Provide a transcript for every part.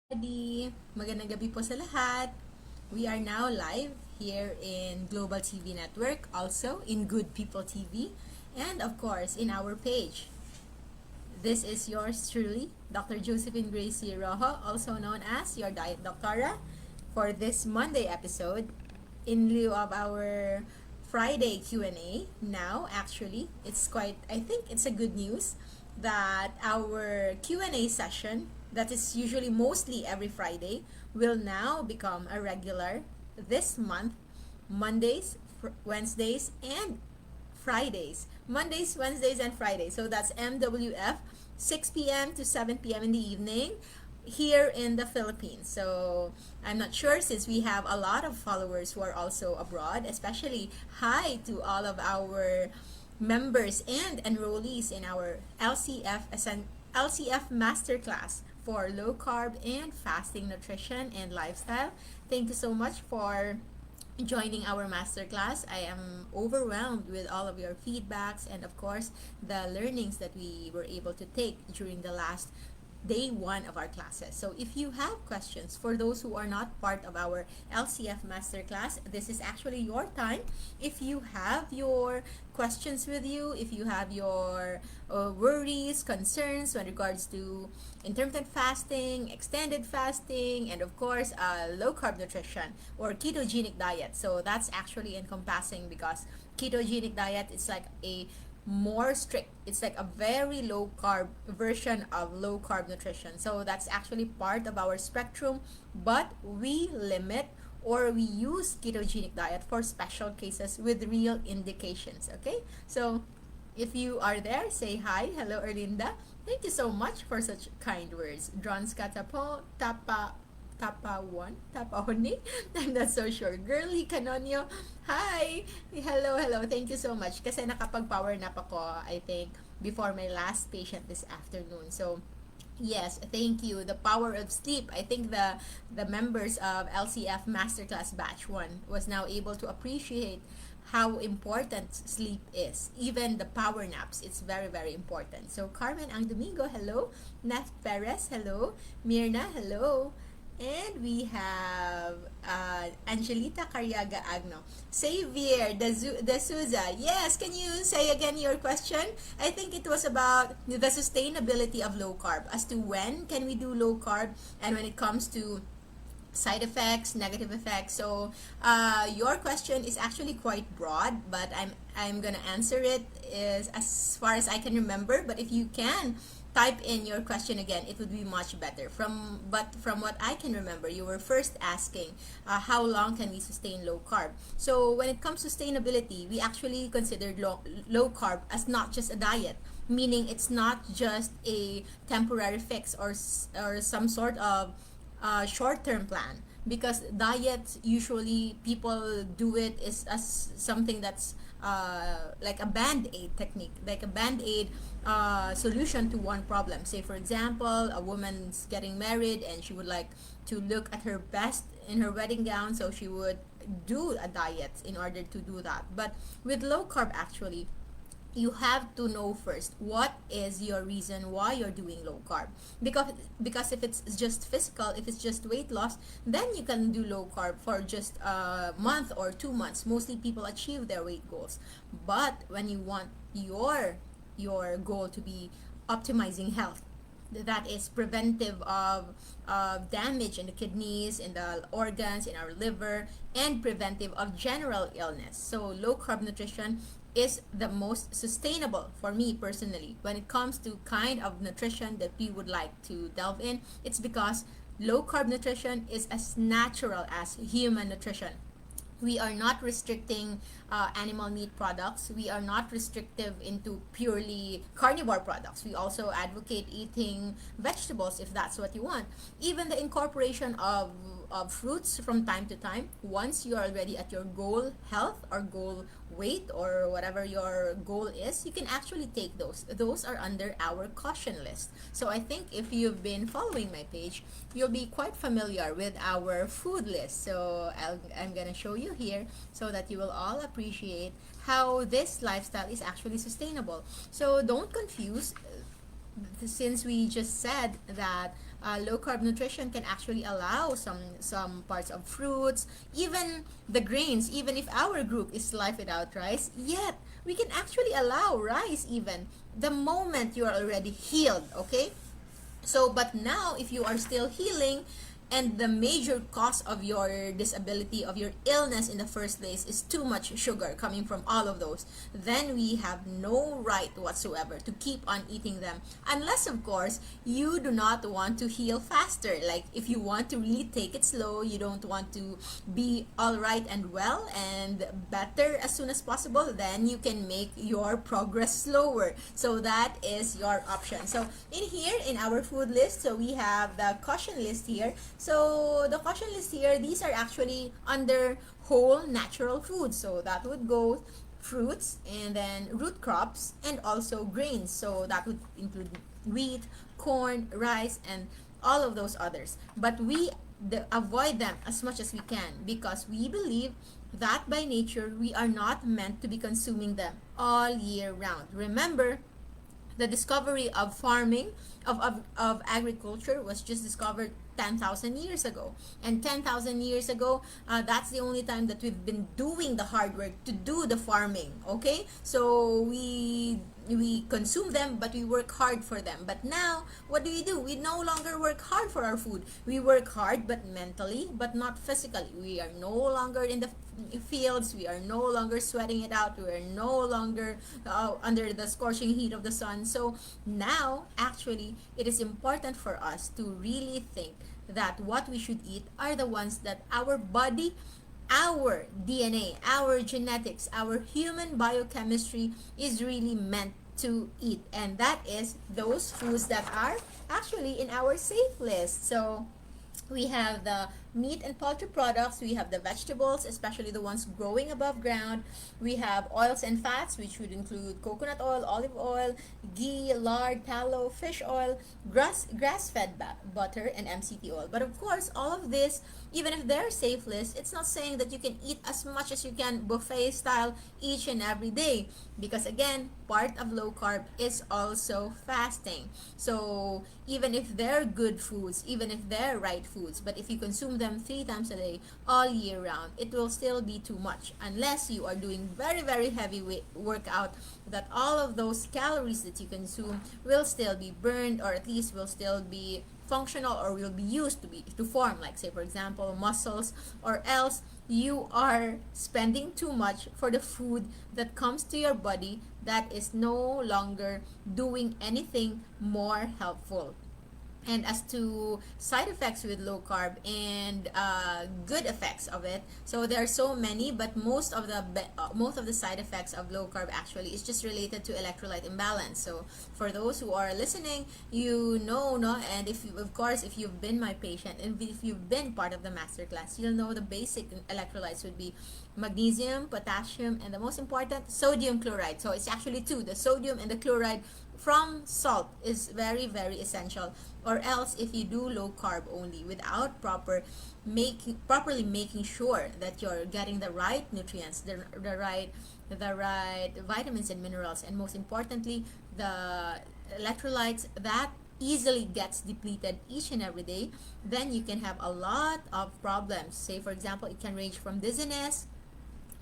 Magandang gabi po sa lahat. We are now live here in Global TV Network, also in Good People TV, and of course in our page. This is yours truly, Dr. Josephine Gracie Rojo, also known as your Diet Doctora, for this Monday episode in lieu of our Friday Q&A. Now, actually, I think it's a good news that our Q&A session that is usually mostly every Friday will now become a regular this month, Mondays, Wednesdays, and Fridays. Mondays, Wednesdays, and Fridays. So that's MWF, 6 p.m. to 7 p.m. in the evening here in the Philippines. So I'm not sure, since we have a lot of followers who are also abroad, especially hi to all of our members and enrollees in our LCF Masterclass for low carb and fasting nutrition and lifestyle. Thank you so much for joining our masterclass. I am overwhelmed with all of your feedbacks and, of course, the learnings that we were able to take during the last day one of our classes. So if you have questions, for those who are not part of our LCF masterclass, this is actually your time. If you have your questions with you, if you have your worries, concerns when regards to intermittent fasting, extended fasting, and of course low carb nutrition or ketogenic diet. So that's actually encompassing, because ketogenic diet is like a more strict, it's like a very low carb version of low carb nutrition. So that's actually part of our spectrum, but we limit or we use ketogenic diet for special cases with real indications. Okay, so if you are there, say hi. Hello, Erlinda. Thank you so much for such kind words. Dronska Tapa Honi. I'm not so sure. Girly Canonio, hi! Hello. Thank you so much. Kasi nakapag-power nap ako, I think, before my last patient this afternoon. So, yes, thank you. The power of sleep. I think the members of LCF Masterclass Batch 1 was now able to appreciate how important sleep is. Even the power naps, it's very, very important. So, Carmen Ang Domingo, hello. Nef Perez, hello. Mirna, hello. And we have Angelita Carriaga Agno. Xavier De Souza. Yes, can you say again your question? I think it was about the sustainability of low carb, as to when can we do low carb, and when it comes to side effects, negative effects. So your question is actually quite broad, but I'm gonna answer it as far as I can remember. But if you can type in your question again, it would be much better. From what I can remember, you were first asking how long can we sustain low carb. So when it comes to sustainability, we actually considered low carb as not just a diet, meaning it's not just a temporary fix or some sort of short-term plan, because diets usually people do it is as something that's like a band-aid technique, like a band-aid solution to one problem. Say for example, a woman's getting married and she would like to look at her best in her wedding gown, so she would do a diet in order to do that. But with low carb, actually, you have to know first what is your reason why you're doing low carb, because if it's just physical, if it's just weight loss, then you can do low carb for just a month or 2 months. Mostly people achieve their weight goals. But when you want your goal to be optimizing health, that is preventive of damage in the kidneys, in the organs, in our liver, and preventive of general illness. So low carb nutrition is the most sustainable for me personally. When it comes to kind of nutrition that we would like to delve in, it's because low carb nutrition is as natural as human nutrition. We are not restricting animal meat products. We are not restrictive into purely carnivore products. We also advocate eating vegetables if that's what you want. Even the incorporation of fruits from time to time, once you are already at your goal health or goal weight or whatever your goal is, you can actually take those. Those are under our caution list. So I think if you've been following my page, you'll be quite familiar with our food list. So I'm gonna show you here so that you will all appreciate how this lifestyle is actually sustainable. So don't confuse, since we just said that low-carb nutrition can actually allow some parts of fruits, even the grains. Even if our group is life without rice, yet we can actually allow rice even the moment you are already healed, okay? So, but now, if you are still healing, and the major cause of your disability, of your illness in the first place, is too much sugar coming from all of those, then we have no right whatsoever to keep on eating them. Unless, of course, you do not want to heal faster. Like, if you want to really take it slow, you don't want to be all right and well and better as soon as possible, then you can make your progress slower. So that is your option. So in here, in our food list, so we have the caution list here. So the caution list here, these are actually under whole natural foods. So that would go fruits, and then root crops, and also grains. So that would include wheat, corn, rice, and all of those others. But we avoid them as much as we can, because we believe that by nature we are not meant to be consuming them all year round. Remember, the discovery of farming, of agriculture, was just discovered 10,000 years ago. And 10,000 years ago, that's the only time that we've been doing the hard work to do the farming, okay? So we consume them, but we work hard for them. But now, what do? We no longer work hard for our food. We work hard, but mentally, but not physically. We are no longer in the fields. We are no longer sweating it out. We are no longer under the scorching heat of the sun. So now, actually, it is important for us to really think that what we should eat are the ones that our body, our DNA, our genetics, our human biochemistry is really meant to eat. And that is those foods that are actually in our safe list. So we have the meat and poultry products, we have the vegetables, especially the ones growing above ground, we have oils and fats, which would include coconut oil, olive oil, ghee, lard, tallow, fish oil, grass-fed butter, and MCT oil. But of course, all of this, even if they're safe list, it's not saying that you can eat as much as you can buffet style each and every day, because again, part of low carb is also fasting. So even if they're good foods, even if they're right foods, but if you consume them 3 times a day all year round, it will still be too much, unless you are doing very, very heavy workout, that all of those calories that you consume will still be burned, or at least will still be functional, or will be used to form, like, say, for example, muscles. Or else you are spending too much for the food that comes to your body that is no longer doing anything more helpful. And as to side effects with low carb and good effects of it, so there are so many, but most of the side effects of low carb actually is just related to electrolyte imbalance. So for those who are listening, you know, no, and if you, of course, if you've been my patient and if you've been part of the masterclass, you'll know the basic electrolytes would be magnesium, potassium, and the most important, sodium chloride. So it's actually two, the sodium and the chloride from salt is very, very essential. Or else, if you do low carb only without properly making sure that you're getting the right nutrients, the right vitamins and minerals, and most importantly, the electrolytes that easily gets depleted each and every day, then you can have a lot of problems. Say, for example, it can range from dizziness,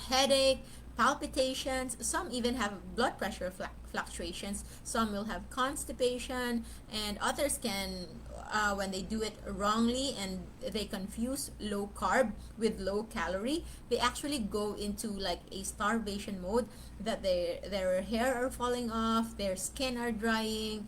headache, palpitations. Some even have blood pressure fluctuations. Some will have constipation, and others can, when they do it wrongly and they confuse low carb with low calorie, they actually go into like a starvation mode, that their hair are falling off, their skin are drying,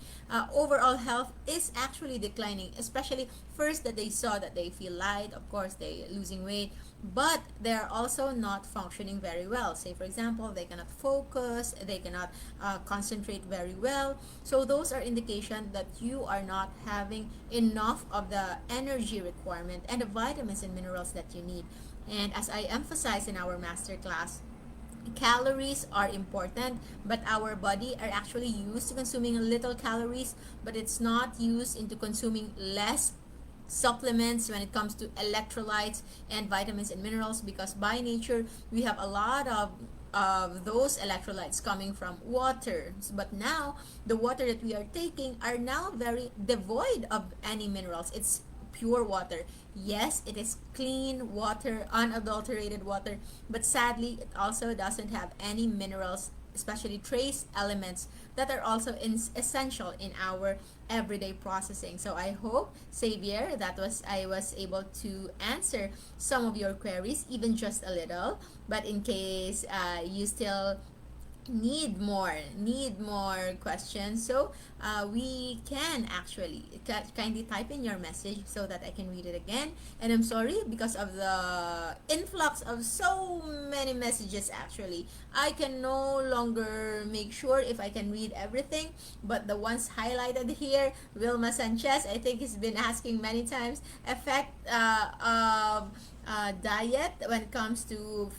overall health is actually declining, especially first that they saw that they feel light, of course they losing weight, but they're also not functioning very well. Say, for example, they cannot focus, they cannot concentrate very well. So those are indication that you are not having enough of the energy requirement and the vitamins and minerals that you need. And as I emphasized in our masterclass, calories are important, but our body are actually used to consuming little calories, but it's not used into consuming less supplements when it comes to electrolytes and vitamins and minerals, because by nature we have a lot of of those electrolytes coming from water. But now the water that we are taking are now very devoid of any minerals. It's pure water. Yes, it is clean water, unadulterated water, but sadly it also doesn't have any minerals, especially trace elements that are also essential in our everyday processing. So I hope, Xavier, that was I was able to answer some of your queries, even just a little. But in case you still need more questions, so we can actually kindly type in your message so that I can read it again. And I'm sorry, because of the influx of so many messages, actually I can no longer make sure if I can read everything, but the ones highlighted here: Wilma Sanchez, I think he's been asking many times, effect of diet when it comes to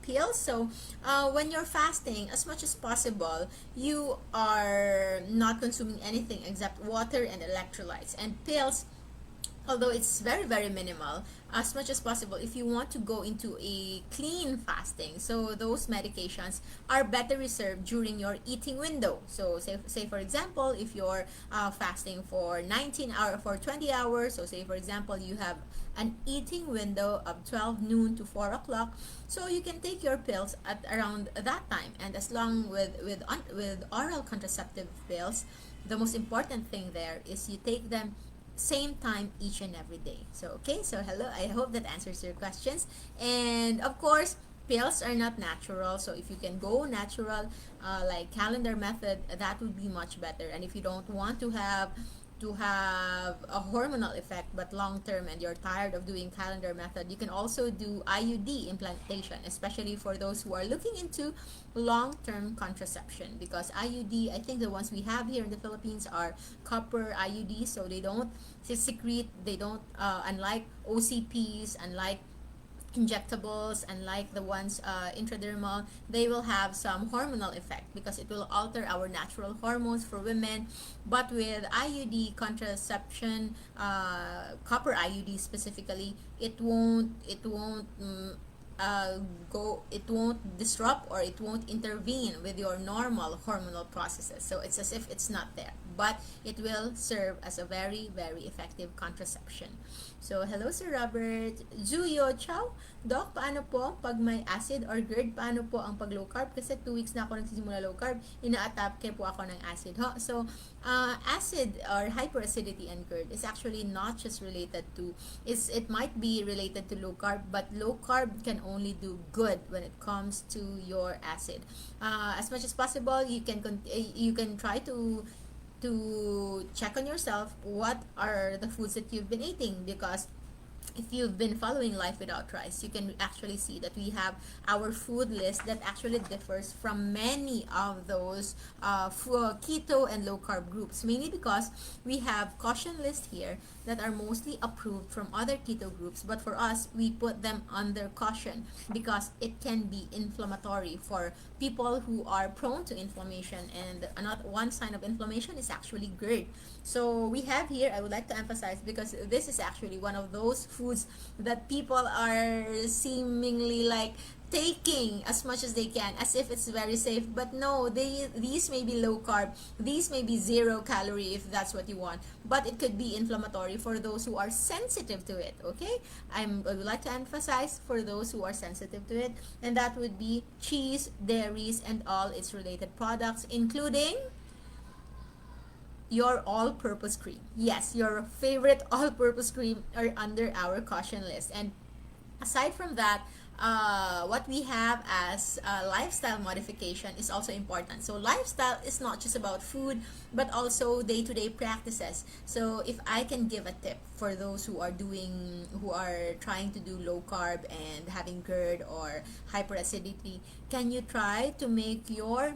pills. So when you're fasting, as much as possible, you are not consuming anything except water and electrolytes. And pills, although it's very very minimal, as much as possible, if you want to go into a clean fasting, so those medications are better reserved during your eating window. So say for example, if you're fasting for 19 hours, for 20 hours, so say for example you have an eating window of 12 noon to 4 o'clock, so you can take your pills at around that time. And as long with oral contraceptive pills, the most important thing there is you take them same time each and every day. So okay, so hello, I hope that answers your questions. And of course, pills are not natural, so if you can go natural, like calendar method, that would be much better. And if you don't want to have a hormonal effect but long term, and you're tired of doing calendar method, you can also do IUD implantation, especially for those who are looking into long term contraception. Because IUD, I think the ones we have here in the Philippines are copper IUD, so they don't secrete, they don't unlike OCPs, unlike injectables, and like the ones intradermal, they will have some hormonal effect because it will alter our natural hormones for women. But with IUD contraception, copper IUD specifically, it won't disrupt, or it won't intervene with your normal hormonal processes. So it's as if it's not there, but it will serve as a very very effective contraception. So hello Sir Robert. Zuyo, ciao. Doc, paano po pag may acid or GERD? Paano po ang pag low carb? Kasi 2 weeks na ako nagsisimula low carb, ina-atake po ako ng acid. So acid or hyperacidity and GERD is actually not just related to, it might be related to low carb, but low carb can only do good when it comes to your acid. As much as possible, you can try to check on yourself what are the foods that you've been eating. Because if you've been following Life Without Rice, you can actually see that we have our food list that actually differs from many of those keto and low carb groups, mainly because we have caution list here that are mostly approved from other keto groups, but for us, we put them under caution because it can be inflammatory for people who are prone to inflammation. And another one sign of inflammation is actually GERD. So we have here, I would like to emphasize, because this is actually one of those foods that people are seemingly like taking as much as they can as if it's very safe, but no, these may be low carb, these may be 0 calorie if that's what you want, but it could be inflammatory for those who are sensitive to it. Okay, I would like to emphasize for those who are sensitive to it, and that would be cheese, dairies, and all its related products, including your all-purpose cream. Yes, your favorite all-purpose cream are under our caution list. And aside from that, what we have as lifestyle modification is also important. So lifestyle is not just about food, but also day-to-day practices. So if I can give a tip for those who are trying to do low carb and having GERD or hyperacidity, can you try to make your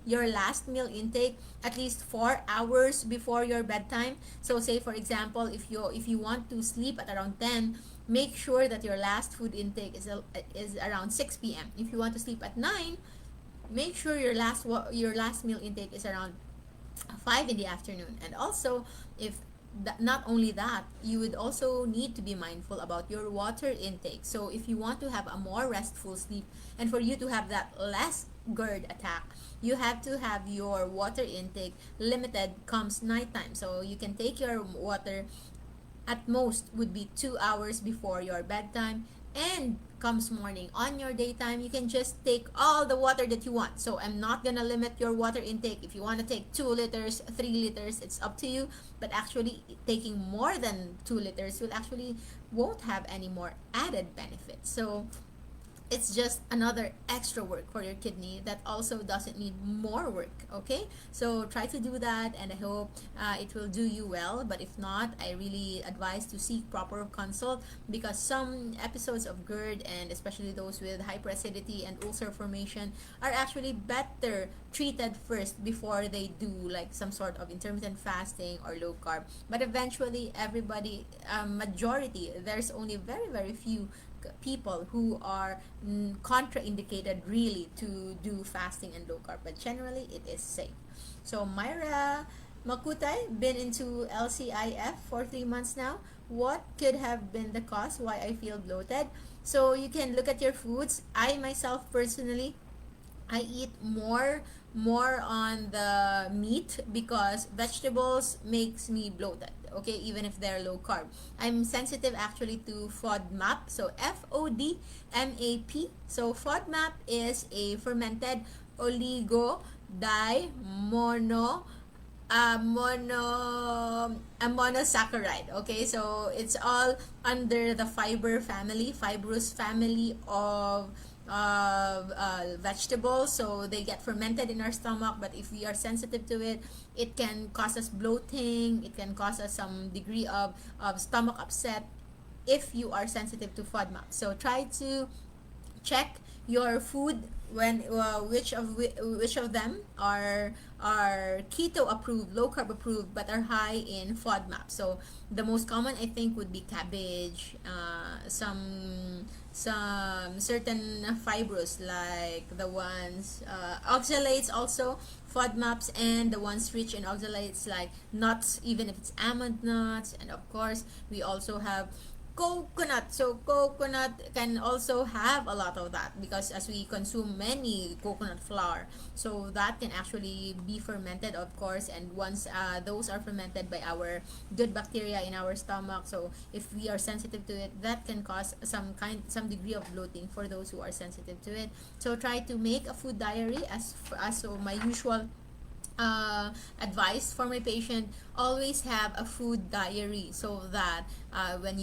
last meal intake at least 4 hours before your bedtime? So say for example, if you want to sleep at around 10, make sure that your last food intake is around 6 p.m. If you want to sleep at 9, make sure your last meal intake is around 5 in the afternoon. And also, if not only that, you would also need to be mindful about your water intake. So if you want to have a more restful sleep and for you to have that less GERD attack, you have to have your water intake limited comes nighttime. So you can take your water at most would be 2 hours before your bedtime, and comes morning on your daytime you can just take all the water that you want. So I'm not gonna limit your water intake. If you want to take 2 liters, 3 liters, it's up to you. But actually taking more than 2 liters will actually won't have any more added benefits. So it's just another extra work for your kidney that also doesn't need more work. Okay, so try to do that, and I hope it will do you well. But if not, I really advise to seek proper consult, because some episodes of GERD, and especially those with hyperacidity and ulcer formation, are actually better treated first before they do like some sort of intermittent fasting or low carb. But eventually everybody, majority, there's only very few people who are contraindicated really to do fasting and low carb, but generally it is safe. So Myra Makutay, been into LCIF for 3 months now. What could have been the cause why I feel bloated? So you can look at your foods. I myself personally, I eat more on the meat because vegetables makes me bloated. Okay, even if they're low carb. I'm sensitive actually to FODMAP. So FODMAP. So FODMAP is a fermented oligo di mono a monosaccharide. Okay, so it's all under the fibrous family of vegetables. So they get fermented in our stomach, but if we are sensitive to it, it can cause us bloating, it can cause us some degree of stomach upset if you are sensitive to FODMAP. So try to check your food when which of them are keto approved, low carb approved, but are high in FODMAP. So the most common I think would be cabbage, some certain fibrous like the ones oxalates also FODMAPs, and the ones rich in oxalates like nuts, even if it's almond nuts. And of course we also have coconut. So coconut can also have a lot of that, because as we consume many coconut flour, so that can actually be fermented, of course. And once those are fermented by our good bacteria in our stomach, so if we are sensitive to it, that can cause some degree of bloating for those who are sensitive to it. So try to make a food diary as so my usual advice for my patient, always have a food diary, so that when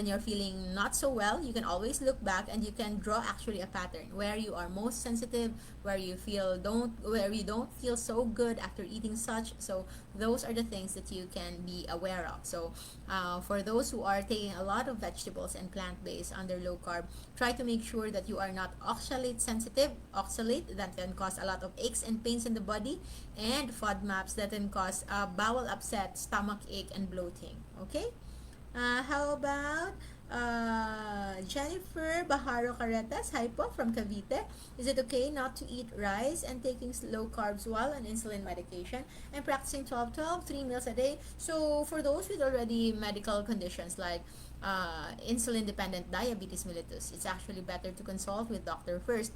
you're feeling not so well, you can always look back and you can draw actually a pattern where you are most sensitive, where you don't feel so good after eating such. So those are the things that you can be aware of. So for those who are taking a lot of vegetables and plant-based under low carb, try to make sure that you are not oxalate sensitive. Oxalate that can cause a lot of aches and pains in the body, and FODMAPs that can cause bowel upset, stomach ache, and bloating. Okay? How about Jennifer Baharo Caretas, hi po, from Cavite. Is it okay not to eat rice and taking low carbs while on insulin medication? I'm practicing 12-12, 3 meals a day. So for those with already medical conditions like insulin-dependent diabetes mellitus, it's actually better to consult with doctor first.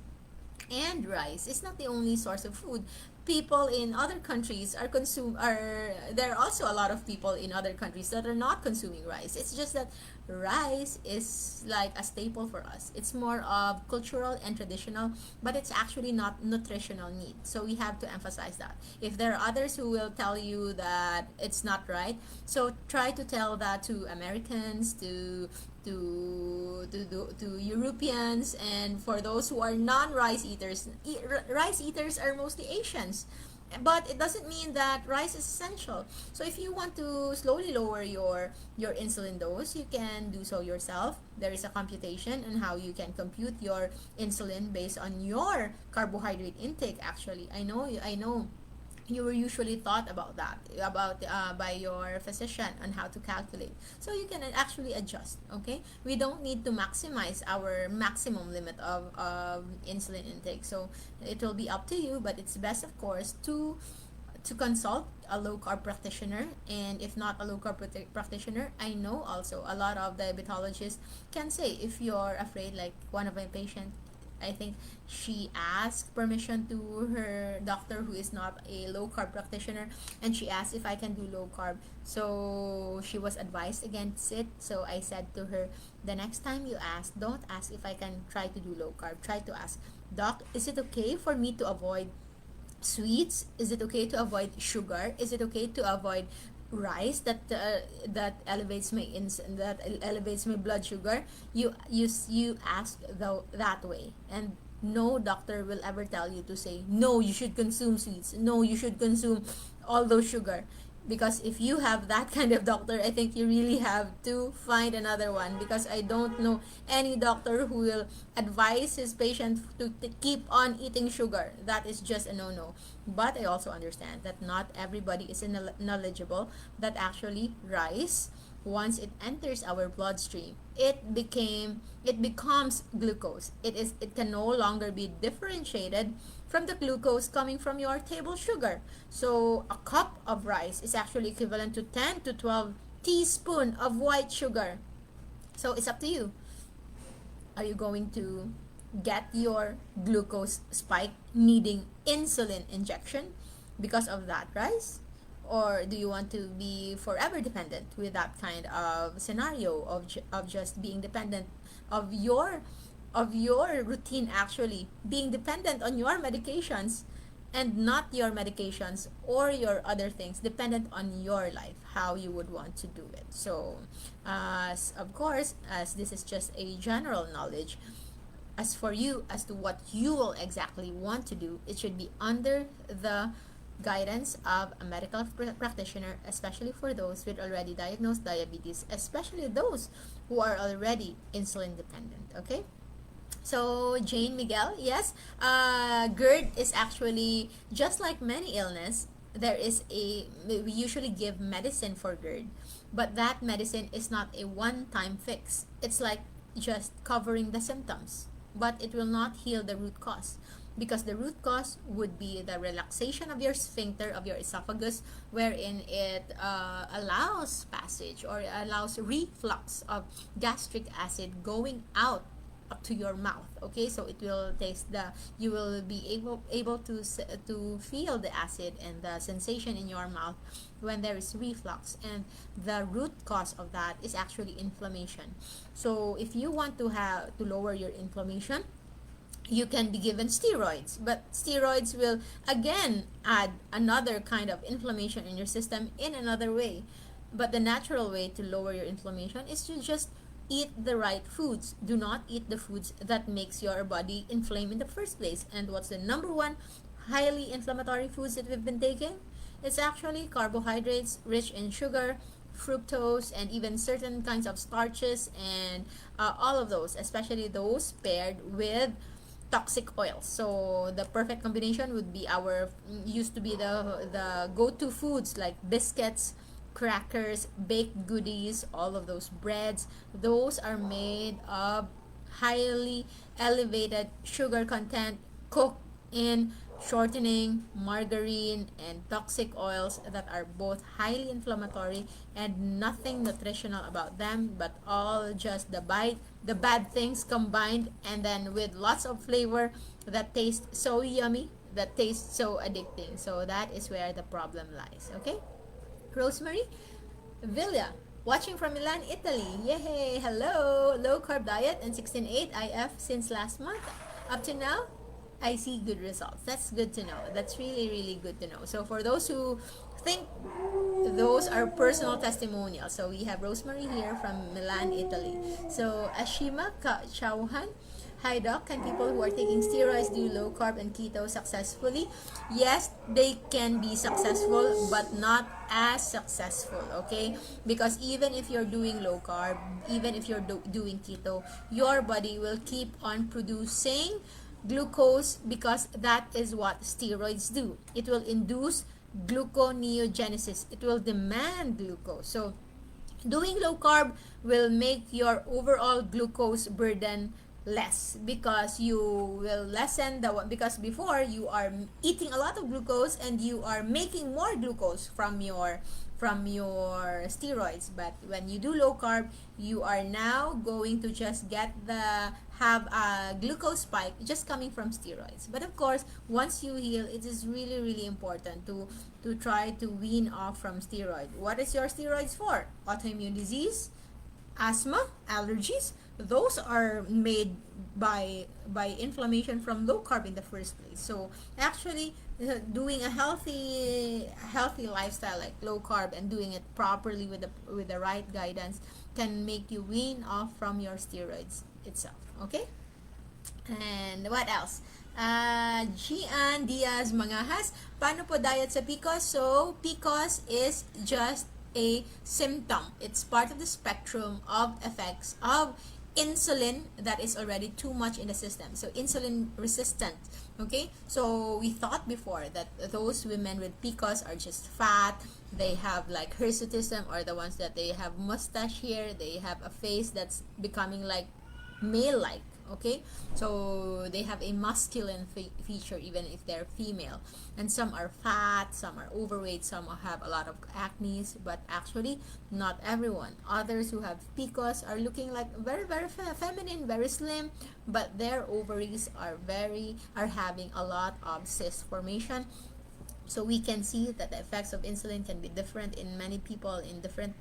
And rice is not the only source of food. People in other countries there are also a lot of people in other countries that are not consuming rice. It's just that rice is like a staple for us. It's more of cultural and traditional, but it's actually not nutritional need. So we have to emphasize that. If there are others who will tell you that it's not right, so try to tell that to Americans, to Europeans, and for those who are non-rice eaters. Rice eaters are mostly Asians, but it doesn't mean that rice is essential. So if you want to slowly lower your insulin dose, you can do so yourself. There is a computation on how you can compute your insulin based on your carbohydrate intake. Actually, I know you were usually taught about that by your physician on how to calculate, so you can actually adjust. Okay, we don't need to maximize our maximum limit of insulin intake, so it will be up to you, but it's best of course to consult a low carb practitioner. And if not a low carb practitioner, I know also a lot of diabetologists can say, if you're afraid, like one of my patients, I think she asked permission to her doctor who is not a low carb practitioner, and she asked if I can do low carb. So she was advised against it. So I said to her, the next time you ask, don't ask if I can try to do low carb. Try to ask, Doc, is it okay for me to avoid sweets? Is it okay to avoid sugar? Is it okay to avoid rice that elevates my blood sugar? You ask that way, and no doctor will ever tell you to say no, you should consume sweets, no, you should consume all those sugar. Because if you have that kind of doctor, I think you really have to find another one, because I don't know any doctor who will advise his patient to keep on eating sugar. That is just a no-no. But I also understand that not everybody is knowledgeable that actually rice, once it enters our bloodstream, it becomes glucose. It can no longer be differentiated from the glucose coming from your table sugar. So a cup of rice is actually equivalent to 10 to 12 teaspoon of white sugar. So it's up to you. Are you going to get your glucose spike needing insulin injection because of that rice? Or do you want to be forever dependent with that kind of scenario of just being dependent of your routine, actually being dependent on your medications, and not your medications or your other things, dependent on your life, how you would want to do it? So of course, as this is just a general knowledge, as for you, as to what you will exactly want to do, it should be under the guidance of a medical practitioner, especially for those with already diagnosed diabetes, especially those who are already insulin dependent. Okay? So Jane Miguel, yes, GERD is actually just like many illness. We usually give medicine for GERD, but that medicine is not a one-time fix. It's like just covering the symptoms, but it will not heal the root cause, because the root cause would be the relaxation of your sphincter of your esophagus, wherein it allows passage or allows reflux of gastric acid going out up to your mouth. Okay, so it will you will be able to feel the acid and the sensation in your mouth when there is reflux, and the root cause of that is actually inflammation. So if you want to lower your inflammation, you can be given steroids, but steroids will again add another kind of inflammation in your system in another way. But the natural way to lower your inflammation is to just eat the right foods. Do not eat the foods that makes your body inflame in the first place. And what's the number one highly inflammatory foods that we've been taking? It's actually carbohydrates rich in sugar, fructose, and even certain kinds of starches, and all of those, especially those paired with toxic oils. So the perfect combination would be used to be the go-to foods, like biscuits, crackers, baked goodies, all of those breads. Those are made of highly elevated sugar content, cooked in shortening, margarine, and toxic oils that are both highly inflammatory and nothing nutritional about them, but all just the bad things combined, and then with lots of flavor that tastes so yummy, that tastes so addicting. So that is where the problem lies. Okay? Rosemary Villa, watching from Milan, Italy. Yay! Hello! Low-carb diet and 16.8 IF since last month. Up to now, I see good results. That's good to know. That's really, really good to know. So for those who think those are personal testimonials, so we have Rosemary here from Milan, Italy. So Ashima Chauhan, hi doc, can people who are taking steroids do low carb and keto successfully? Yes, they can be successful, but not as successful, okay? Because even if you're doing low carb, even if you're doing keto, your body will keep on producing glucose, because that is what steroids do. It will induce gluconeogenesis. It will demand glucose. So doing low carb will make your overall glucose burden less, because you will lessen the one, because before you are eating a lot of glucose and you are making more glucose from your steroids. But when you do low carb, you are now going to just have a glucose spike just coming from steroids. But of course, once you heal, it is really really important to try to wean off from steroid. What is your steroids for? Autoimmune disease, asthma, allergies. Those are made by inflammation from low carb in the first place. So actually, doing a healthy lifestyle like low carb and doing it properly with the right guidance can make you wean off from your steroids itself. Okay. And what else? Gian Diaz Mangahas, paano po diet sa PCOS? So, PCOS is just a symptom. It's part of the spectrum of effects of insulin that is already too much in the system. So, insulin resistant. Okay? So, we thought before that those women with PCOS are just fat. They have like hirsutism, or the ones that they have mustache here. They have a face that's becoming like male-like. Okay, so they have a masculine feature even if they're female, and some are fat, some are overweight, some have a lot of acne, but actually not everyone. Others who have PCOS are looking like very very feminine, very slim, but their ovaries are having a lot of cyst formation. So we can see that the effects of insulin can be different in many people, in different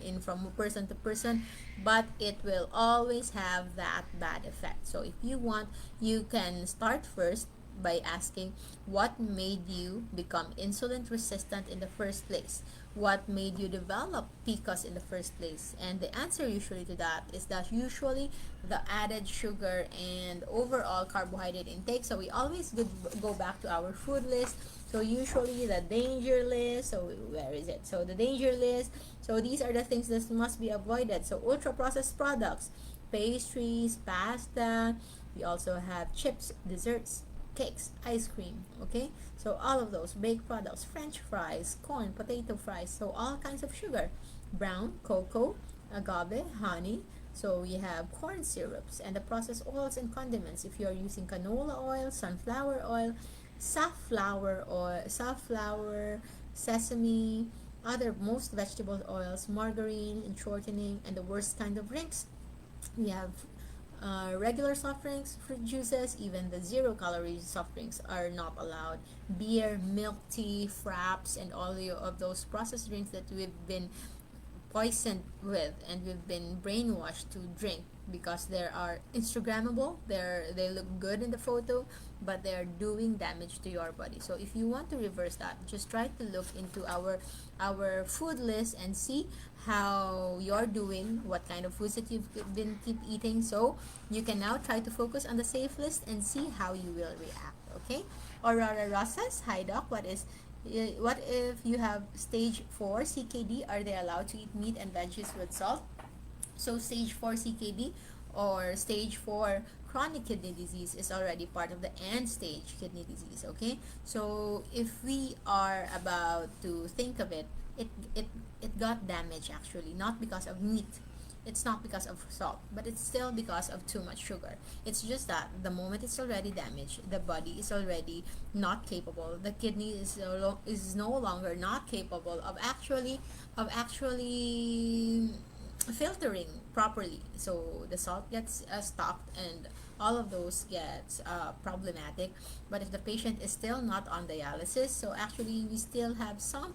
in from person to person, but it will always have that bad effect. So if you want, you can start first by asking what made you become insulin resistant in the first place, what made you develop PCOS in the first place. And the answer usually to that is that usually the added sugar and overall carbohydrate intake. So we always go back to our food list. So usually the danger list, so where is it? So the danger list, so these are the things that must be avoided. So ultra processed products, pastries, pasta, we also have chips, desserts, cakes, ice cream, okay? So all of those, baked products, french fries, corn, potato fries, so all kinds of sugar, brown, cocoa, agave, honey. So we have corn syrups and the processed oils and condiments. If you're using canola oil, sunflower oil, safflower, sesame, other most vegetable oils, margarine and shortening, and the worst kind of drinks. We have regular soft drinks, fruit juices, even the zero-calorie soft drinks are not allowed. Beer, milk tea, fraps, and all of those processed drinks that we've been poisoned with and we've been brainwashed to drink because they are Instagrammable, they look good in the photo, but they are doing damage to your body. So if you want to reverse that, just try to look into our food list and see how you're doing, what kind of foods that you've been keep eating, so you can now try to focus on the safe list and see how you will react. Okay. Aurora Rosas, hi doc, what if you have stage 4 CKD? Are they allowed to eat meat and veggies with salt? So stage 4 CKD or stage 4 chronic kidney disease is already part of the end stage kidney disease, okay? So if we are about to think of it, it got damaged actually, not because of meat. It's not because of salt, but it's still because of too much sugar. It's just that the moment it's already damaged, the body is already not capable. The kidney is no longer not capable of actually filtering properly. So the salt gets stopped and all of those gets problematic. But if the patient is still not on dialysis, so actually we still have some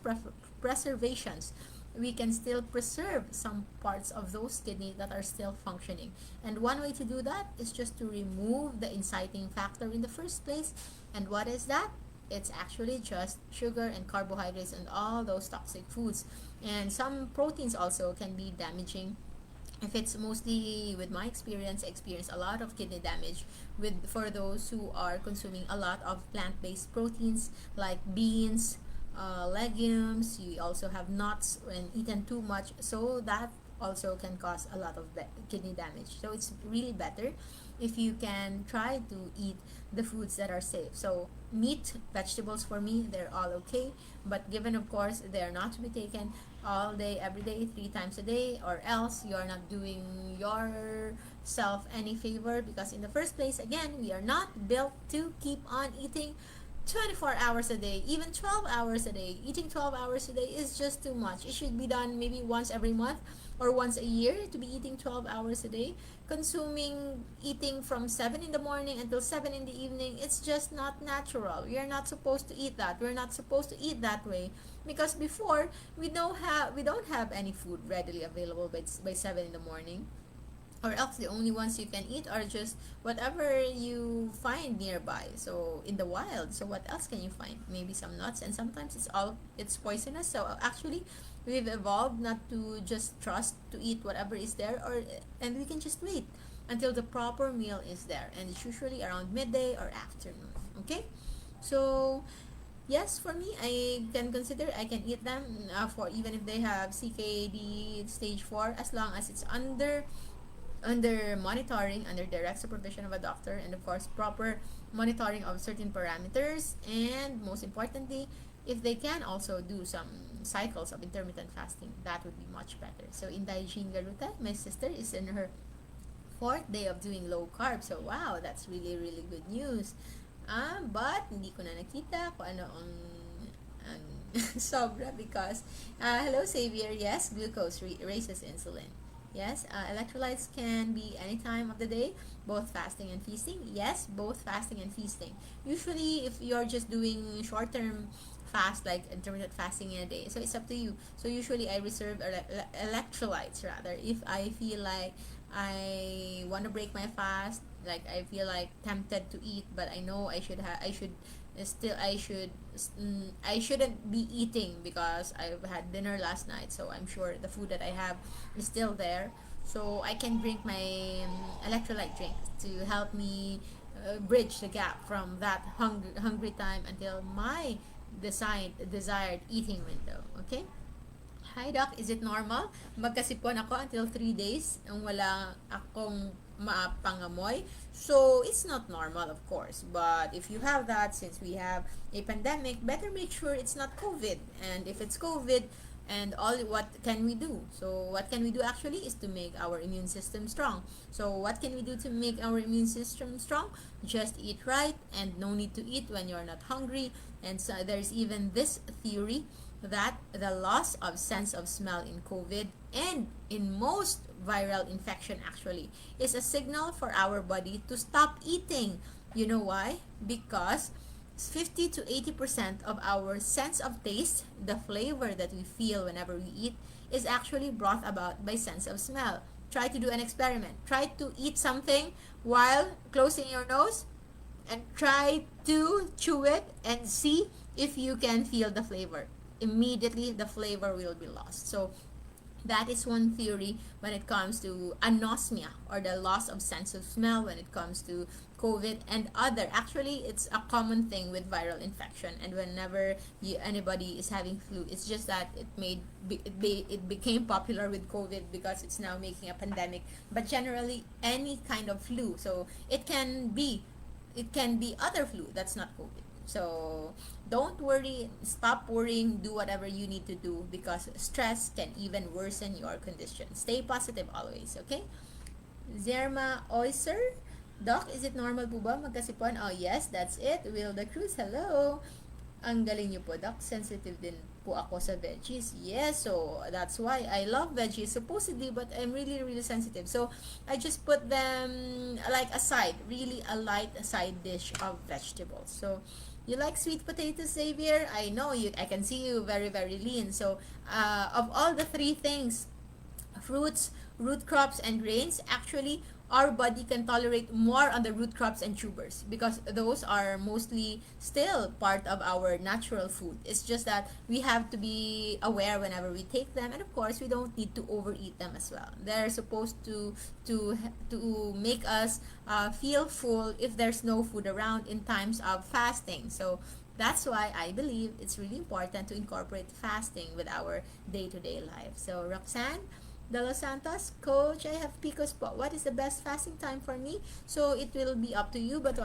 preservations. We can still preserve some parts of those kidney that are still functioning. And one way to do that is just to remove the inciting factor in the first place. And what is that? It's actually just sugar and carbohydrates and all those toxic foods. And some proteins also can be damaging. If it's mostly, with my experience a lot of kidney damage for those who are consuming a lot of plant-based proteins like beans, legumes. You also have nuts when eaten too much, so that also can cause a lot of kidney damage. So it's really better if you can try to eat the foods that are safe. So meat, vegetables, for me, they're all okay, but given of course they're not to be taken all day, every day, 3 times a day, or else you're not doing yourself any favor, because in the first place, again, we are not built to keep on eating 24 hours a day, even 12 hours a day. Eating 12 hours a day is just too much. It should be done maybe once every month or once a year to be eating 12 hours a day. Eating from 7 in the morning until 7 in the evening, it's just not natural. We are not supposed to eat that. We're not supposed to eat that way, because before we don't have any food readily available by 7 in the morning, or else the only ones you can eat are just whatever you find nearby, so in the wild. So what else can you find? Maybe some nuts, and sometimes it's poisonous. So actually, we've evolved not to just trust to eat whatever is there, or and we can just wait until the proper meal is there, and it's usually around midday or afternoon. Okay, so yes, for me, I can consider I can eat them, for even if they have CKD stage 4, as long as it's under monitoring, under direct supervision of a doctor, and of course proper monitoring of certain parameters, and most importantly, if they can also do some cycles of intermittent fasting, that would be much better. So in Daijin Garuta, my sister is in her fourth day of doing low carb. So wow, that's really really good news. But hindi ko na nakita kung ano ang sobra, because hello Xavier, yes, glucose raises insulin. Yes, electrolytes can be any time of the day, both fasting and feasting. Yes, both fasting and feasting. Usually, if you're just doing short-term fast, like intermittent fasting in a day, so it's up to you. So usually, I reserve electrolytes rather if I feel like I want to break my fast, like I feel like tempted to eat, but I know I shouldn't be eating because I've had dinner last night, so I'm sure the food that I have is still there. So I can drink my electrolyte drink to help me bridge the gap from that hungry time until my desired eating window. Okay? Hi Doc, is it normal? Magkasipon ako until 3 days ang wala akong maapangamoy. So, it's not normal, of course. But if you have that, since we have a pandemic, better make sure it's not COVID. And if it's COVID, and what can we do? So, what can we do actually is to make our immune system strong. So, what can we do to make our immune system strong? Just eat right, and no need to eat when you're not hungry. And so, there's even this theory that the loss of sense of smell in COVID and in most viral infection actually is a signal for our body to stop eating. You know why? Because 50 to 80% of our sense of taste, the flavor that we feel whenever we eat, is actually brought about by sense of smell. Try to do an experiment. Try to eat something while closing your nose, and try to chew it and see if you can feel the flavor. Immediately the flavor will be lost. So that is one theory when it comes to anosmia, or the loss of sense of smell when it comes to COVID and other. Actually, it's a common thing with viral infection, and whenever anybody is having flu, it's just that it became popular with COVID because it's now making a pandemic. But generally, any kind of flu, so it can be other flu that's not COVID. So don't worry, stop worrying, do whatever you need to do, because stress can even worsen your condition. Stay positive always, okay? Zerma Oyster, Doc, is it normal po ba magkasipon? Oh yes, that's it. Will the Cruz, hello. Ang galing niyo po, Doc. Sensitive din po ako sa veggies. Yes, so that's why I love veggies supposedly, but I'm really really sensitive. So I just put them like aside, really a light side dish of vegetables. So you like sweet potatoes, Xavier? I know you. I can see you very very lean. So of all the three things, fruits, root crops, and grains, actually our body can tolerate more on the root crops and tubers, because those are mostly still part of our natural food. It's just that we have to be aware whenever we take them, and of course we don't need to overeat them as well. They're supposed to make us feel full if there's no food around in times of fasting. So that's why I believe it's really important to incorporate fasting with our day-to-day life. So Roxanne De Los Santos, Coach, I have PCOS po. What is the best fasting time for me? So it will be up to you, but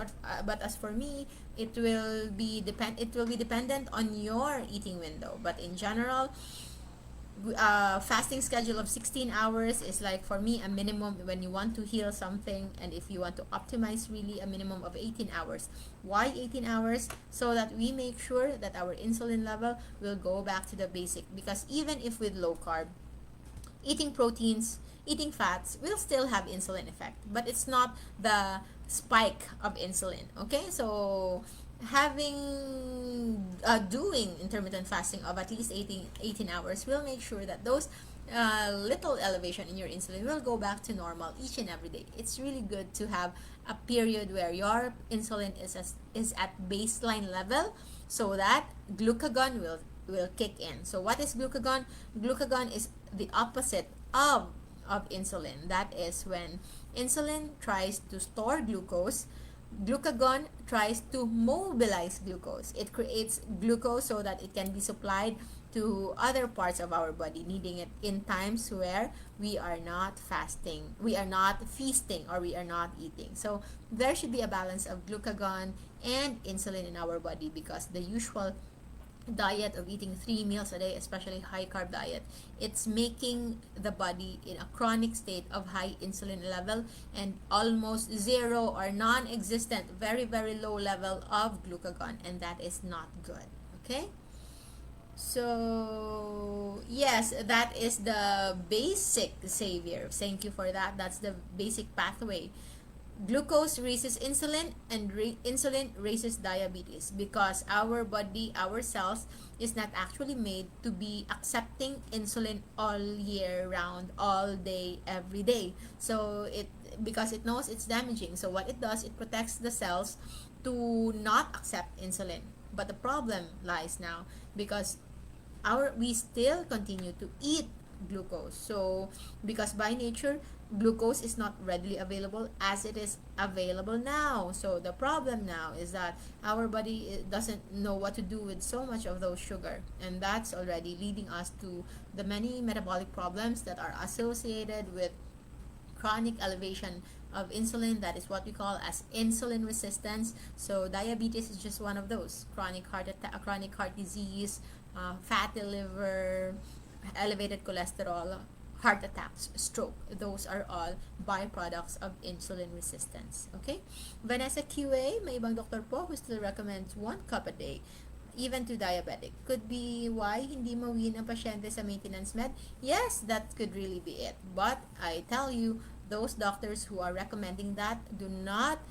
as for me, it will be dependent on your eating window. But in general, fasting schedule of 16 hours is like for me a minimum when you want to heal something, and if you want to optimize, really a minimum of 18 hours. Why 18 hours? So that we make sure that our insulin level will go back to the basic, because even if with low carb, eating proteins, eating fats will still have insulin effect, but it's not the spike of insulin. Okay, so having doing intermittent fasting of at least 18 hours will make sure that those little elevation in your insulin will go back to normal each and every day. It's really good to have a period where your insulin is at baseline level, so that glucagon will kick in. So what is glucagon? Glucagon is the opposite of insulin. That is when insulin tries to store glucose, glucagon tries to mobilize glucose. It creates glucose so that it can be supplied to other parts of our body, needing it in times where we are not fasting, we are not feasting, or we are not eating. So there should be a balance of glucagon and insulin in our body, because the usual diet of eating 3 meals a day, especially high carb diet, it's making the body in a chronic state of high insulin level and almost zero or non-existent, very very low level of glucagon, and that is not good. Okay, so yes, that is the basic savior. Thank you for that. That's the basic pathway. Glucose raises insulin, and insulin raises diabetes, because our body, our cells, is not actually made to be accepting insulin all year round, all day, every day. So it, because it knows it's damaging, so what it does, it protects the cells to not accept insulin. But the problem lies now, because we still continue to eat glucose. So because by nature glucose is not readily available as it is available now. So the problem now is that our body doesn't know what to do with so much of those sugar, and that's already leading us to the many metabolic problems that are associated with chronic elevation of insulin. That is what we call as insulin resistance. So diabetes is just one of those. Chronic heart attack, chronic heart disease, fatty liver, elevated cholesterol, heart attacks, stroke. Those are all byproducts of insulin resistance. Okay? Vanessa QA, may ibang doktor po who still recommends 1 cup a day, even to diabetic. Could be why hindi mawin ang pasyente sa maintenance med? Yes, that could really be it. But I tell you, those doctors who are recommending that do not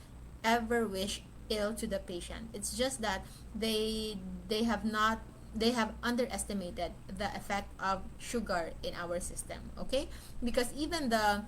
ever wish ill to the patient. It's just that they have not they have underestimated the effect of sugar in our system. Okay, because even the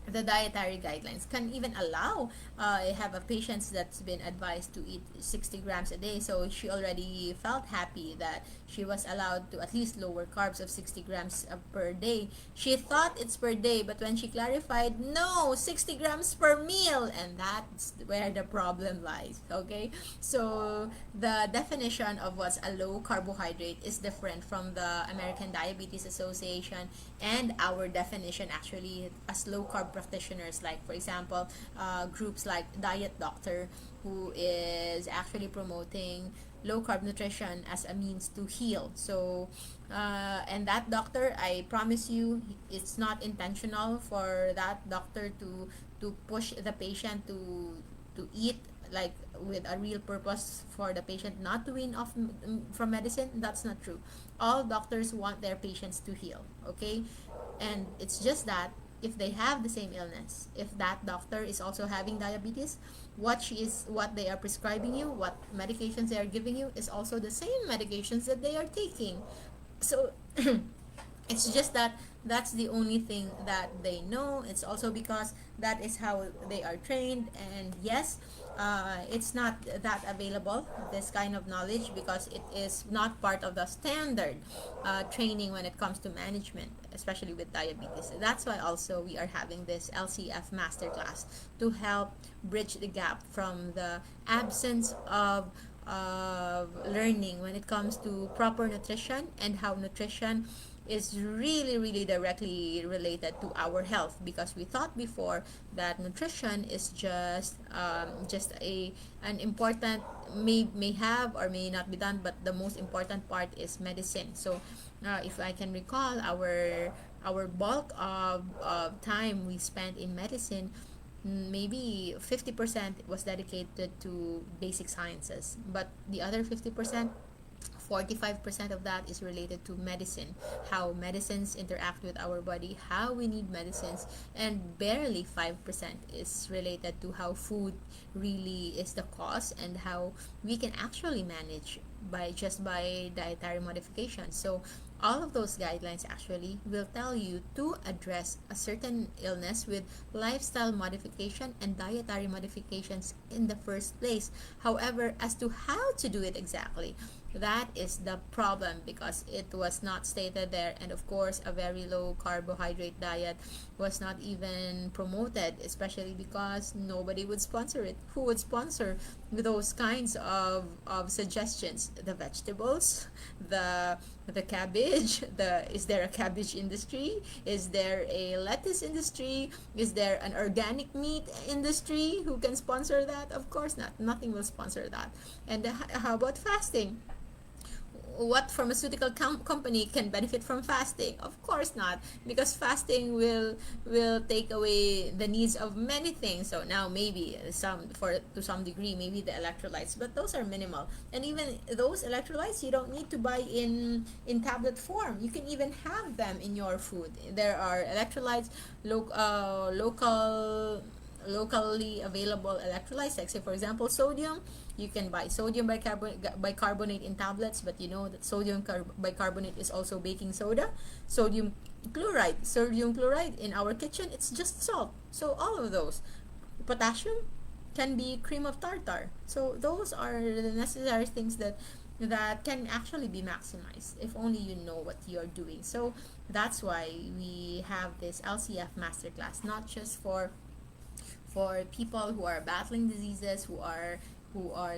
dietary guidelines can even allow, I have a patient that's been advised to eat 60 grams a day, so she already felt happy that she was allowed to at least lower carbs of 60 grams per day. She thought it's per day, but when she clarified, no, 60 grams per meal, and that's where the problem lies. Okay, so the definition of what's a low carbohydrate is different from the American Diabetes Association and our definition actually as low carb practitioners, like for example groups like Diet Doctor, who is actually promoting low carb nutrition as a means to heal. So and that doctor, I promise you, it's not intentional for that doctor to push the patient to eat like with a real purpose for the patient not to wean off from medicine. That's not true. All doctors want their patients to heal. Okay, and it's just that if they have the same illness, if that doctor is also having diabetes, what they are prescribing you, what medications they are giving you, is also the same medications that they are taking. So it's just that that's the only thing that they know. It's also because that is how they are trained. And yes, it's not that available, this kind of knowledge, because it is not part of the standard training when it comes to management, especially with diabetes. That's why also we are having this LCF masterclass to help bridge the gap from the absence of learning when it comes to proper nutrition and how nutrition is really, really directly related to our health, because we thought before that nutrition is just a an important, may have or may not be done, but the most important part is medicine. So if I can recall, our bulk of time we spent in medicine, maybe 50% was dedicated to basic sciences, but the other 50%, 45% of that is related to medicine, how medicines interact with our body, how we need medicines, and barely 5% is related to how food really is the cause and how we can actually manage by dietary modification. So all of those guidelines actually will tell you to address a certain illness with lifestyle modification and dietary modifications in the first place. However, as to how to do it exactly, that is the problem, because it was not stated there. And of course, a very low carbohydrate diet was not even promoted, especially because nobody would sponsor it. Who would sponsor those kinds of suggestions? The vegetables, the cabbage, is there a cabbage industry? Is there a lettuce industry? Is there an organic meat industry who can sponsor that? Of course not. Nothing will sponsor that. And how about fasting? What pharmaceutical company can benefit from fasting? Of course not, because fasting will take away the needs of many things. So now maybe some, for to some degree, maybe the electrolytes, but those are minimal. And even those electrolytes, you don't need to buy in tablet form. You can even have them in your food. There are electrolytes, locally available electrolytes, like say for example sodium. You can buy sodium bicarbonate in tablets, but you know that bicarbonate is also baking soda. Sodium chloride in our kitchen, it's just salt. So all of those. Potassium can be cream of tartar. So those are the necessary things that can actually be maximized if only you know what you're doing. So that's why we have this LCF masterclass, not just for people who are battling diseases, who are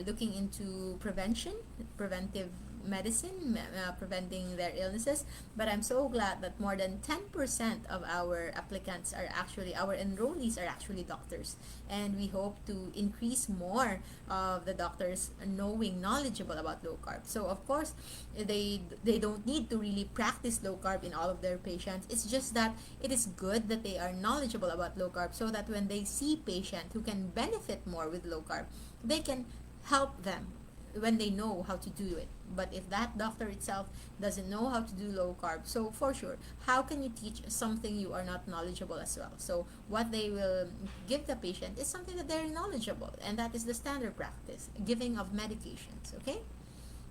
looking into preventive medicine, preventing their illnesses. But I'm so glad that more than 10% of our applicants are actually, our enrollees are actually doctors, and we hope to increase more of the doctors knowledgeable about low carb. So of course, they don't need to really practice low carb in all of their patients. It's just that it is good that they are knowledgeable about low carb, so that when they see patients who can benefit more with low carb, they can help them when they know how to do it. But if that doctor itself doesn't know how to do low carb, so for sure, how can you teach something you are not knowledgeable as well? So what they will give the patient is something that they're knowledgeable, and that is the standard practice, giving of medications. Okay,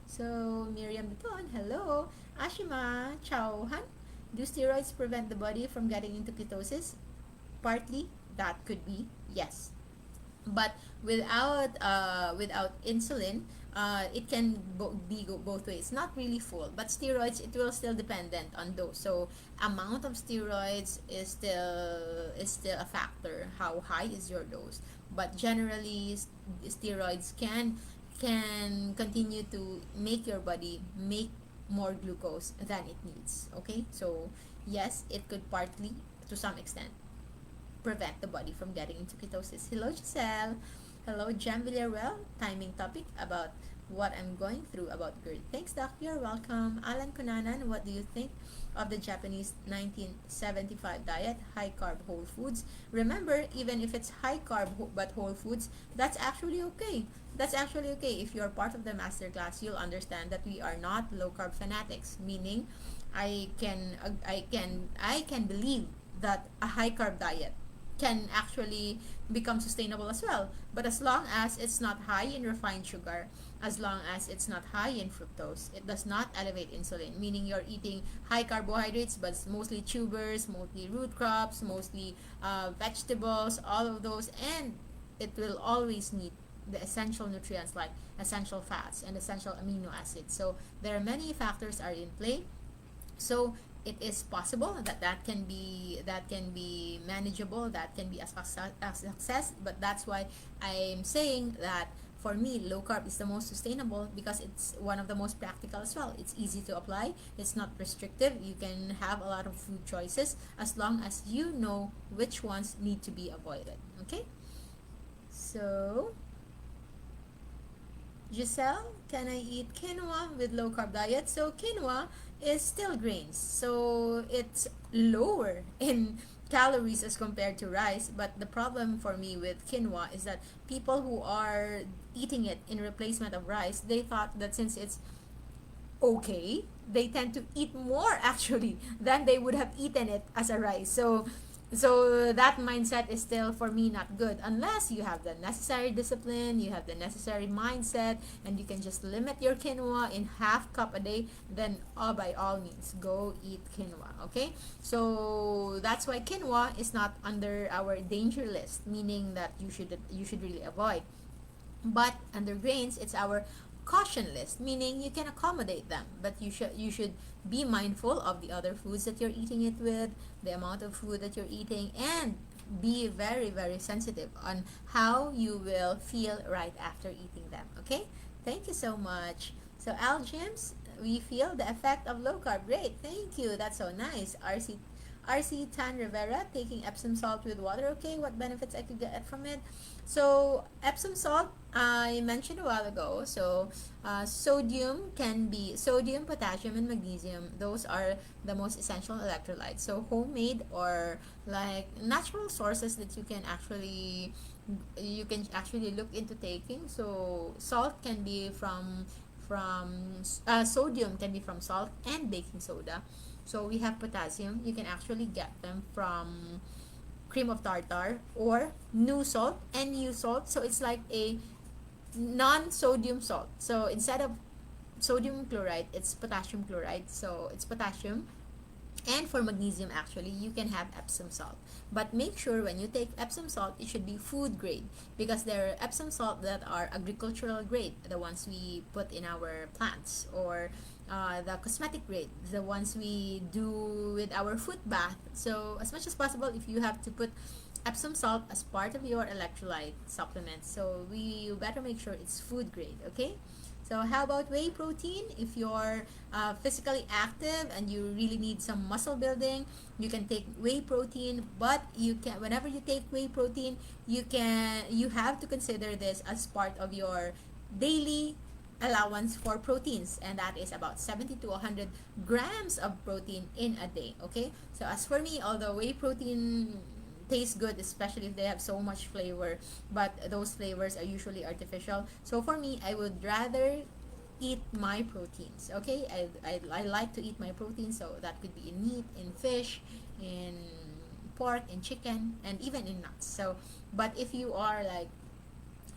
so Miriam Duton, hello. Ashima Chauhan, do steroids prevent the body from getting into ketosis? Partly, that could be, yes, but without insulin, it can go both ways. Not really full, but steroids, it will still dependent on dose. So amount of steroids is still a factor. How high is your dose? But generally, steroids can continue to make your body make more glucose than it needs. Okay, so yes, it could partly, to some extent, prevent the body from getting into ketosis. Hello, Giselle. Hello, Jem Villarreal. Timing topic about what I'm going through about GERD. Thanks, Doc. You're welcome. Alan Kunanan, what do you think of the Japanese 1975 diet, high carb whole foods? Remember, even if it's high carb but whole foods, that's actually okay. That's actually okay. If you're part of the masterclass, you'll understand that we are not low carb fanatics. Meaning, I can believe that a high carb diet can actually become sustainable as well. But as long as it's not high in refined sugar, as long as it's not high in fructose, it does not elevate insulin. Meaning you're eating high carbohydrates, but mostly tubers, mostly root crops, mostly vegetables, all of those, and it will always need the essential nutrients like essential fats and essential amino acids. So there are many factors are in play. So it is possible that can be manageable, that can be a success. But that's why I'm saying that for me, low carb is the most sustainable because it's one of the most practical as well. It's easy to apply, it's not restrictive, you can have a lot of food choices as long as you know which ones need to be avoided. Okay, so Giselle, can I eat quinoa with low carb diet? So quinoa is still grains, so it's lower in calories as compared to rice. But the problem for me with quinoa is that people who are eating it in replacement of rice, they thought that since it's okay, they tend to eat more actually than they would have eaten it as a rice. So that mindset is still for me not good unless you have the necessary discipline, you have the necessary mindset, and you can just limit your quinoa in half cup a day. Then by all means go eat quinoa. Okay, so that's why quinoa is not under our danger list, meaning that you should really avoid. But under grains, it's our caution list, meaning you can accommodate them, but you should be mindful of the other foods that you're eating it with, the amount of food that you're eating, and be very, very sensitive on how you will feel right after eating them. Okay? Thank you so much. So Al James, we feel the effect of low carb. Great, thank you. That's so nice. RC Tan Rivera, taking Epsom salt with water. Okay, what benefits I could get from it? So Epsom salt, I mentioned a while ago. So sodium, potassium, and magnesium. Those are the most essential electrolytes. So homemade or like natural sources that you can actually look into taking. So salt can be from sodium can be from salt and baking soda. So we have potassium. You can actually get them from cream of tartar or new salt, NU salt. So it's like a non-sodium salt. So instead of sodium chloride, it's potassium chloride. So it's potassium. And for magnesium, actually, you can have Epsom salt. But make sure when you take Epsom salt, it should be food grade, because there are Epsom salt that are agricultural grade, the ones we put in our plants, or the cosmetic grade, the ones we do with our foot bath. So as much as possible, if you have to put Epsom salt as part of your electrolyte supplement, so we better make sure it's food grade. Okay, so how about whey protein? If you're physically active and you really need some muscle building, you can take whey protein. But whenever you take whey protein, you have to consider this as part of your daily allowance for proteins, and that is about 70 to 100 grams of protein in a day. Okay, so as for me, although whey protein tastes good, especially if they have so much flavor, but those flavors are usually artificial. So for me, I would rather eat my proteins. Okay, I like to eat my proteins, so that could be in meat, in fish, in pork, in chicken, and even in nuts. So but if you are like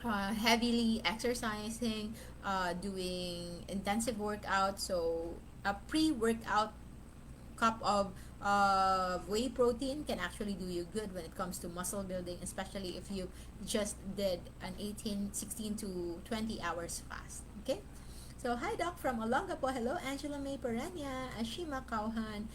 heavily exercising, doing intensive workout, so a pre-workout cup of whey protein can actually do you good when it comes to muscle building, especially if you just did an 16 to 20 hours fast. Okay, so hi Doc from Olongapo. Hello Angela May Perania, Ashima Kauhan,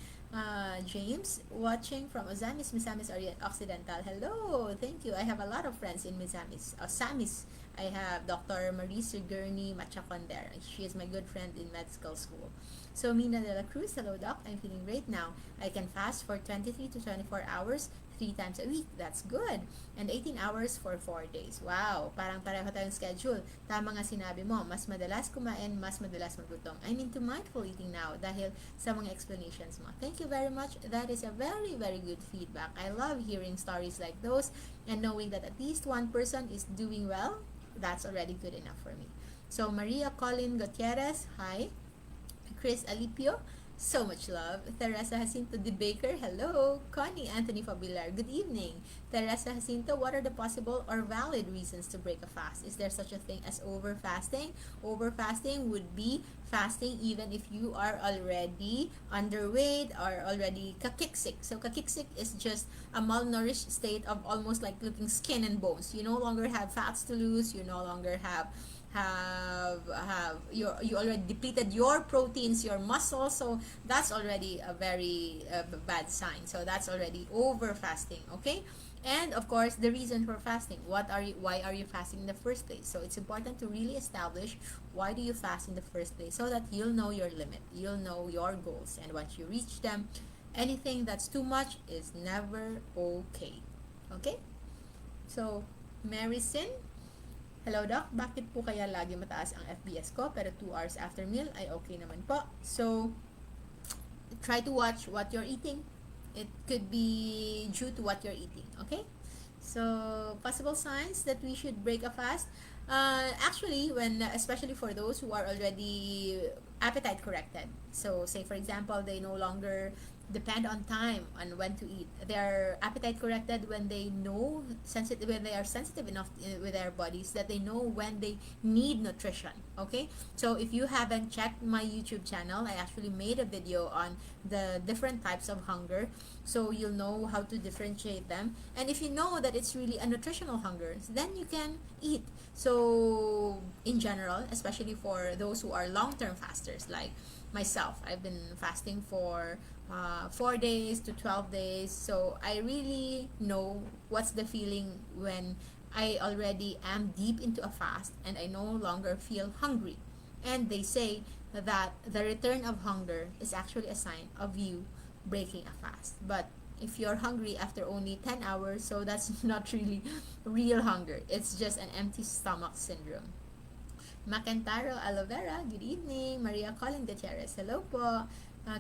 James watching from Ozamis, Misamis Occidental. Hello, thank you. I have a lot of friends in Misamis, Samis. I have Dr. Marisa Gurney Machacon there. She is my good friend in medical school. So Mina de la Cruz, hello Doc, I'm feeling great now. I can fast for 23 to 24 hours 3 times a week. That's good. And 18 hours for 4 days. Wow, parang pareho tayong schedule. Tama nga sinabi mo, mas madalas kumain, mas madalas magutom. I'm into mindful eating now dahil sa mga explanations mo. Thank you very much. That is a very, very good feedback. I love hearing stories like those and knowing that at least one person is doing well. That's already good enough for me. So Maria Colin Gutierrez, hi. Chris Alipio, so much love. Teresa Jacinto De Baker, hello. Connie Anthony Fabilar, good evening. Teresa Jacinto, what are the possible or valid reasons to break a fast? Is there such a thing as overfasting? Overfasting would be fasting even if you are already underweight or already kakiksik. So kakiksik is just a malnourished state of almost like looking skin and bones. You no longer have fats to lose, you no longer you already depleted your proteins, your muscles, so that's already a very bad sign. So that's already over fasting, okay? And of course, the reason for fasting. Why are you fasting in the first place? So it's important to really establish why do you fast in the first place, so that you'll know your limit, you'll know your goals, and once you reach them, anything that's too much is never okay. Okay? So, Mary Sin, hello Doc, bakit po kaya lagi mataas ang FBS ko pero 2 hours after meal ay okay naman po? So, try to watch what you're eating. It could be due to what you're eating, okay? So, possible signs that we should break a fast. Actually, especially for those who are already appetite corrected. So, say for example, they no longer depend on time on when to eat. They're appetite corrected when they know when they are sensitive enough with their bodies that they know when they need nutrition. Okay, so if you haven't checked my YouTube channel, I actually made a video on the different types of hunger, so you'll know how to differentiate them. And if you know that it's really a nutritional hunger, then you can eat. So in general, especially for those who are long-term fasters like myself, I've been fasting for 4 days to 12 days, so I really know what's the feeling when I already am deep into a fast and I no longer feel hungry. And they say that the return of hunger is actually a sign of you breaking a fast. But if you're hungry after only 10 hours, so that's not really real hunger, it's just an empty stomach syndrome. Macantaro Aloe Vera, good evening. Maria Colin Gutierrez, hello po.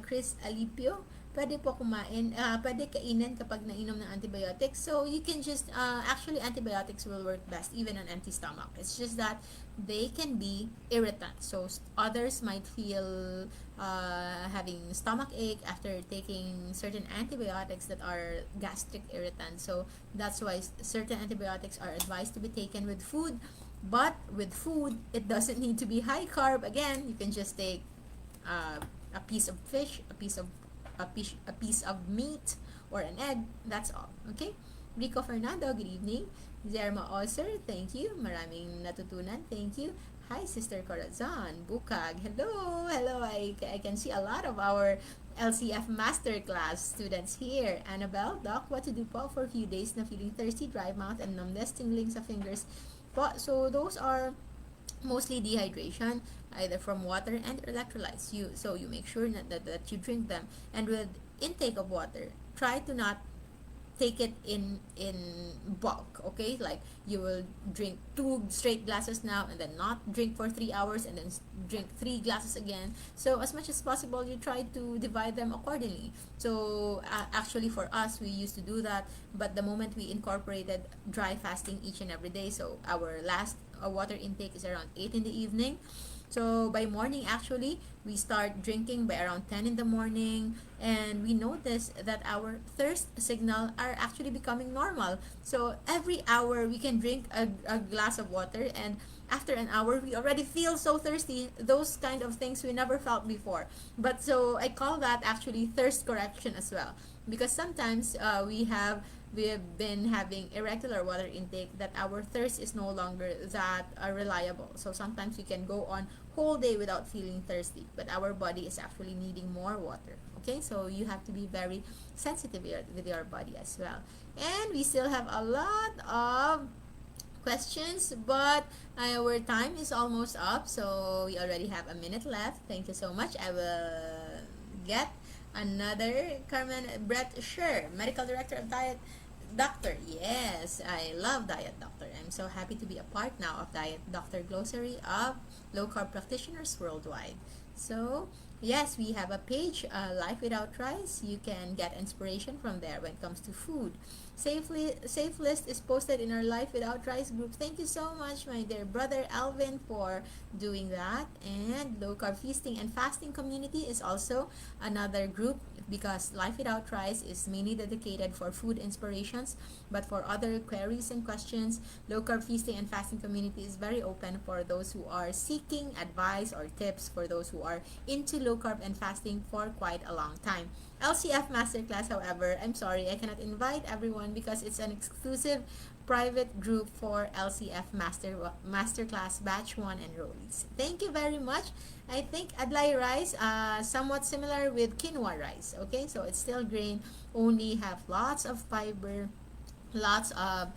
Chris Alipio, pwede po pwede kainin kapag nainom ng antibiotics. So you can just, actually antibiotics will work best even on empty stomach. It's just that they can be irritant. So others might feel having stomach ache after taking certain antibiotics that are gastric irritants. So that's why certain antibiotics are advised to be taken with food. But with food, it doesn't need to be high carb. Again, you can just take a piece of fish, a piece of meat, or an egg. That's all. Okay? Rico Fernando, good evening. Zerma Oser, thank you. Maraming natutunan. Thank you. Hi, Sister Corazon. Bukag, hello. Hello. I can see a lot of our LCF Masterclass students here. Annabelle, Doc, what to do po for a few days na feeling thirsty, dry mouth, and numbness, tingling sa fingers po? So those are mostly dehydration, either from water and electrolytes. So you make sure that you drink them, and with intake of water, try to not take it in bulk. Okay, like you will drink 2 straight glasses now and then not drink for 3 hours and then drink 3 glasses again. So as much as possible, you try to divide them accordingly. So actually for us, we used to do that, but the moment we incorporated dry fasting each and every day, so our last water intake is around 8 in the evening. So by morning, actually, we start drinking by around 10 in the morning, and we notice that our thirst signal are actually becoming normal. So every hour we can drink a glass of water, and after an hour we already feel so thirsty. Those kind of things we never felt before. But so I call that actually thirst correction as well, because sometimes we have been having irregular water intake that our thirst is no longer that reliable. So sometimes we can go on whole day without feeling thirsty, but our body is actually needing more water. Okay, so you have to be very sensitive with your body as well. And we still have a lot of questions, but our time is almost up, so we already have a minute left. Thank you so much. I will get another Carmen Brett Sher, Medical Director of Diet Doctor. Yes, I love Diet Doctor. I'm so happy to be a part now of Diet Doctor Glossary of Low Carb Practitioners Worldwide. So yes, we have a page, Life Without Rice. You can get inspiration from there when it comes to food. Safe list is posted in our Life Without Rice group. Thank you so much, my dear brother Alvin, for doing that. And Low Carb Feasting and Fasting Community is also another group, because Life Without Rice is mainly dedicated for food inspirations, but for other queries and questions, Low Carb Feasting and Fasting Community is very open for those who are seeking advice or tips, for those who are into low carb and fasting for quite a long time. LCF Masterclass, however, I'm sorry, I cannot invite everyone because it's an exclusive private group for LCF Masterclass Batch 1 enrollees. Thank you very much. I think Adlai rice, somewhat similar with quinoa rice. Okay, so it's still grain, only have lots of fiber, lots of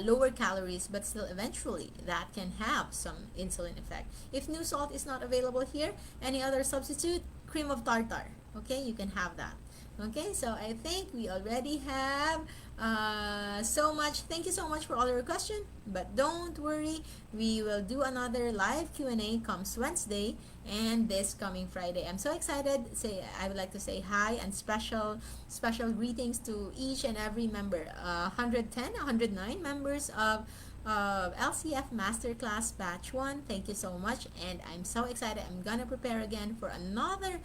lower calories, but still eventually that can have some insulin effect. If new salt is not available here, any other substitute, cream of tartar. Okay, you can have that. Okay, so I think we already have so much. Thank you so much for all your questions. But don't worry, we will do another live Q&A comes Wednesday and this coming Friday. I'm so excited. I would like to say hi and special greetings to each and every member. 110, 109 members of LCF Masterclass Batch 1. Thank you so much, and I'm so excited. I'm gonna prepare again for another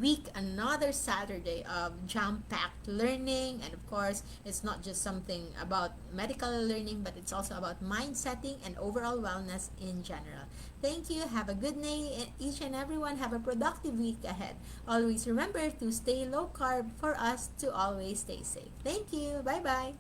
week, another Saturday of jam-packed learning. And of course, it's not just something about medical learning, but it's also about mind setting and overall wellness in general. Thank you. Have a good day, each and everyone. Have a productive week ahead. Always remember to stay low carb for us to always stay safe. Thank you. Bye bye.